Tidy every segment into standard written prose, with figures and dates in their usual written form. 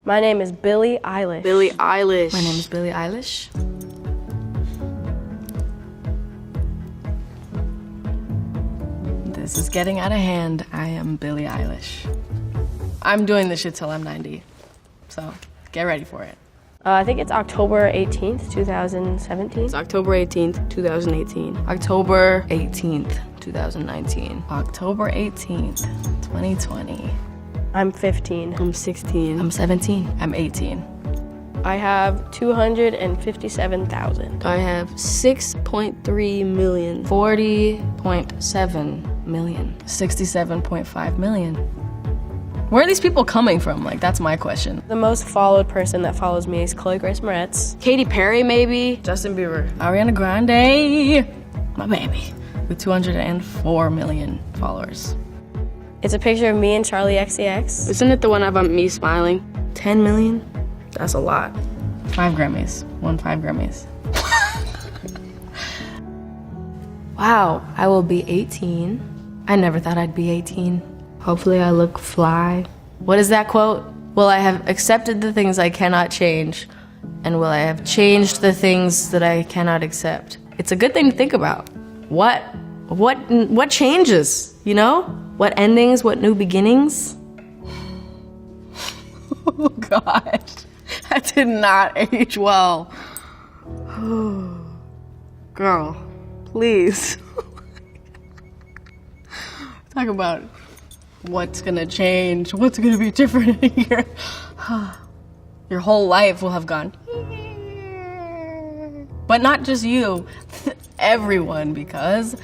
My name is Billie Eilish. Billie Eilish. My name is Billie Eilish. This is getting out of hand. I am Billie Eilish. I'm doing this shit till I'm 90, so get ready for it. I think it's October 18th, 2017. It's October 18th, 2018. October 18th, 2019. October 18th, 2020. I'm 15. I'm 16. I'm 17. I'm 18. I have 257,000. I have 6.3 million. 40.7 million. 67.5 million. Where are these people coming from? Like, that's my question. The most followed person that follows me is Chloe Grace Moretz. Katy Perry, maybe? Justin Bieber. Ariana Grande. My baby. With 204 million followers. It's a picture of me and Charlie XCX. Isn't it the one about me smiling? 10 million? That's a lot. 5 Grammys. Won 5 Grammys. Wow, I will be 18. I never thought I'd be 18. Hopefully I look fly. What is that quote? Will I have accepted the things I cannot change? And will I have changed the things that I cannot accept? It's a good thing to think about. What changes, you know? What endings, what new beginnings? Oh gosh, that did not age well. Girl, please. Talk about what's gonna change, what's gonna be different in here. Your whole life will have gone. But not just you, everyone, because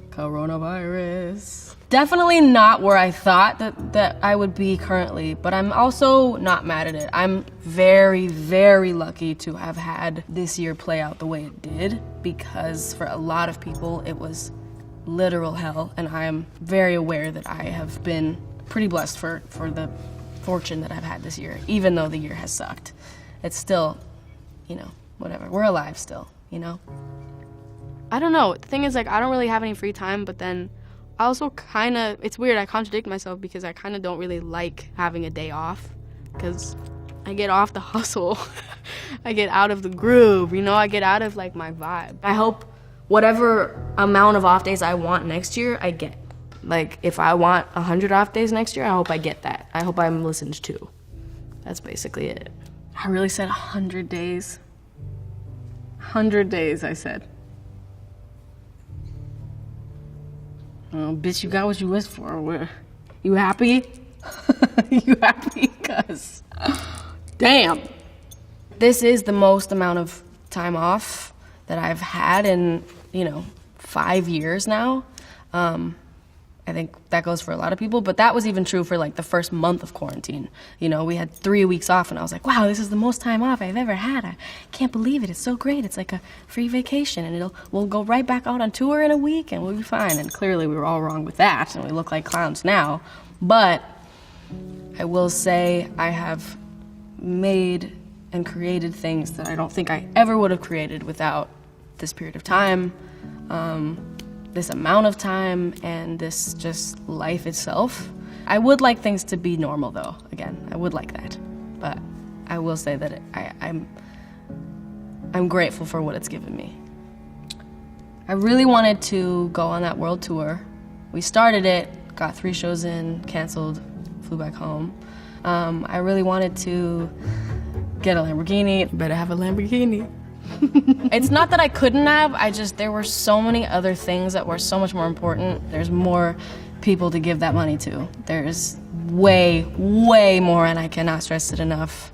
coronavirus. Definitely not where I thought that I would be currently, but I'm also not mad at it. I'm very, very lucky to have had this year play out the way it did, because for a lot of people it was literal hell, and I am very aware that I have been pretty blessed for the fortune that I've had this year, even though the year has sucked. It's still, you know, whatever. We're alive still, you know? I don't know. The thing is, like, I don't really have any free time, but then I also kind of, it's weird, I contradict myself because I kind of don't really like having a day off because I get off the hustle. I get out of the groove, you know? I get out of, like, my vibe. I hope whatever amount of off days I want next year, I get. Like, if I want 100 off days next year, I hope I get that. I hope I'm listened to. That's basically it. I really said 100 days. 100 days, I said. Oh, bitch, you got what you wished for. You happy? You happy? Cause, damn. This is the most amount of time off that I've had in, 5 years now. I think that goes for a lot of people, but that was even true for like the first month of quarantine. You know, we had 3 weeks off and I was like, wow, this is the most time off I've ever had. I can't believe it. It's so great. It's like a free vacation and we'll go right back out on tour in a week and we'll be fine. And clearly we were all wrong with that and we look like clowns now. But I will say I have made and created things that I don't think I ever would have created without this period of time. This amount of time and this just life itself. I would like things to be normal though, again, I would like that. But I will say that I'm grateful for what it's given me. I really wanted to go on that world tour. We started it, got 3 shows in, canceled, flew back home. I really wanted to get a Lamborghini. Better have a Lamborghini. It's not that I couldn't have, there were so many other things that were so much more important. There's more people to give that money to. There's way, way more, and I cannot stress it enough,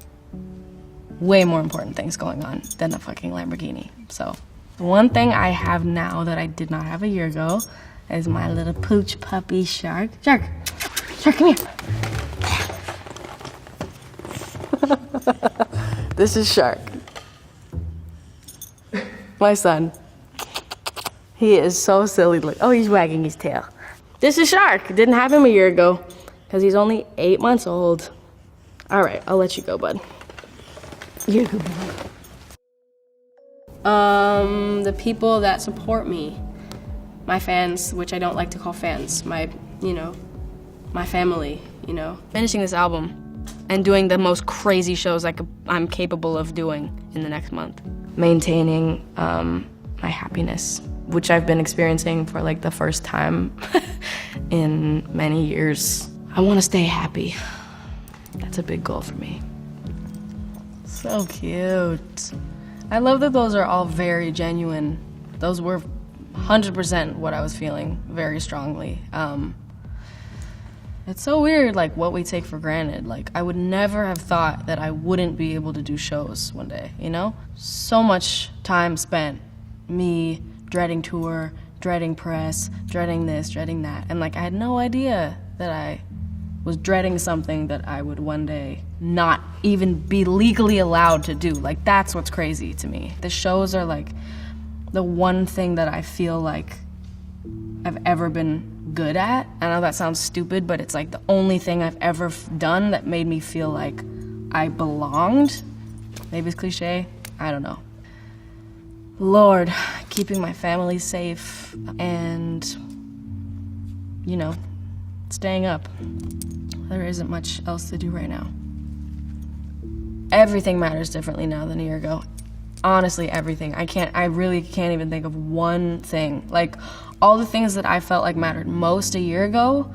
way more important things going on than a fucking Lamborghini. So, one thing I have now that I did not have a year ago is my little pooch puppy Shark. Shark, come here. This is Shark. My son. He is so silly. Look, oh, he's wagging his tail. This is Shark. Didn't have him a year ago because he's only 8 months old. All right, I'll let you go, bud. You're good. The people that support me, my fans, which I don't like to call fans, my family, Finishing this album and doing the most crazy shows I'm capable of doing in the next month. Maintaining my happiness, which I've been experiencing for like the first time in many years. I want to stay happy. That's a big goal for me. So cute. I love that those are all very genuine. Those were 100% what I was feeling very strongly. It's so weird, like, what we take for granted. Like, I would never have thought that I wouldn't be able to do shows one day, you know? So much time spent, me dreading tour, dreading press, dreading this, dreading that. And, like, I had no idea that I was dreading something that I would one day not even be legally allowed to do. Like, that's what's crazy to me. The shows are, like, the one thing that I feel like I've ever been good at. I know that sounds stupid, but it's like the only thing I've ever done that made me feel like I belonged. Maybe it's cliche, I don't know. Lord, keeping my family safe and, you know, staying up. There isn't much else to do right now. Everything matters differently now than a year ago. Honestly, everything. I really can't even think of one thing. Like, all the things that I felt like mattered most a year ago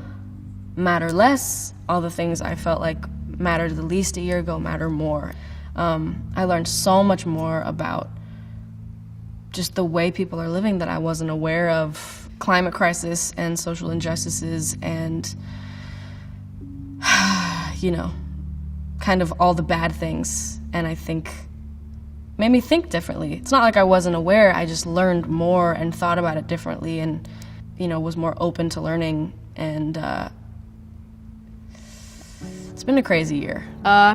matter less. All the things I felt like mattered the least a year ago matter more. I learned so much more about just the way people are living that I wasn't aware of. Climate crisis and social injustices and, you know, kind of all the bad things. And I think made me think differently. It's not like I wasn't aware, I just learned more and thought about it differently and, you know, was more open to learning. And it's been a crazy year.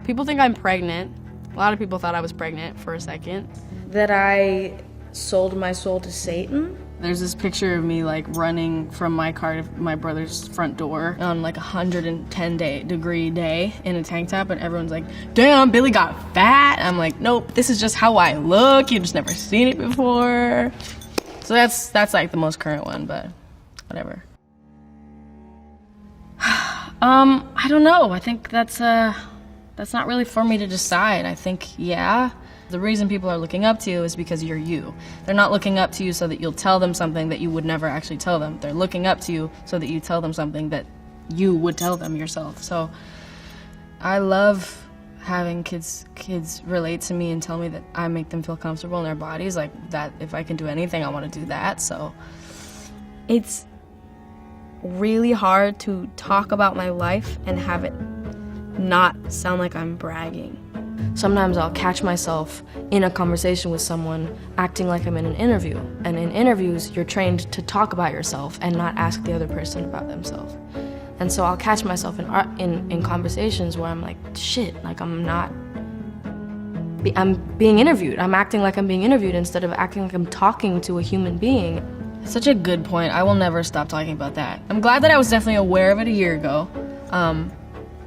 People think I'm pregnant. A lot of people thought I was pregnant for a second. That I sold my soul to Satan. There's this picture of me like running from my car to my brother's front door on like 110-degree day in a tank top, and everyone's like, damn, Billie got fat. I'm like, nope, this is just how I look. You've just never seen it before. So that's like the most current one, but whatever. I don't know. I think that's not really for me to decide. I think, yeah. The reason people are looking up to you is because you're you. They're not looking up to you so that you'll tell them something that you would never actually tell them. They're looking up to you so that you tell them something that you would tell them yourself. So I love having kids relate to me and tell me that I make them feel comfortable in their bodies. Like that, if I can do anything, I want to do that. So It's really hard to talk about my life and have it not sound like I'm bragging. Sometimes I'll catch myself in a conversation with someone acting like I'm in an interview. And in interviews, you're trained to talk about yourself and not ask the other person about themselves. And so I'll catch myself in conversations where I'm like, shit, like I'm being interviewed. I'm acting like I'm being interviewed instead of acting like I'm talking to a human being. Such a good point. I will never stop talking about that. I'm glad that I was definitely aware of it a year ago.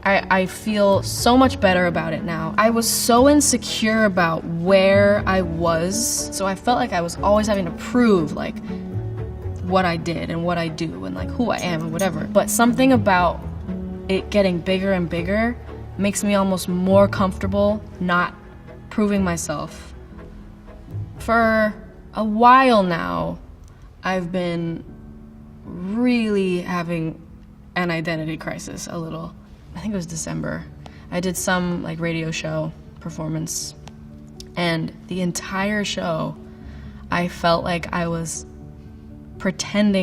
I feel so much better about it now. I was so insecure about where I was, so I felt like I was always having to prove like what I did and what I do and like who I am and whatever. But something about it getting bigger and bigger makes me almost more comfortable not proving myself. For a while now, I've been really having an identity crisis a little. I think it was December. I did some like radio show performance, and the entire show I felt like I was pretending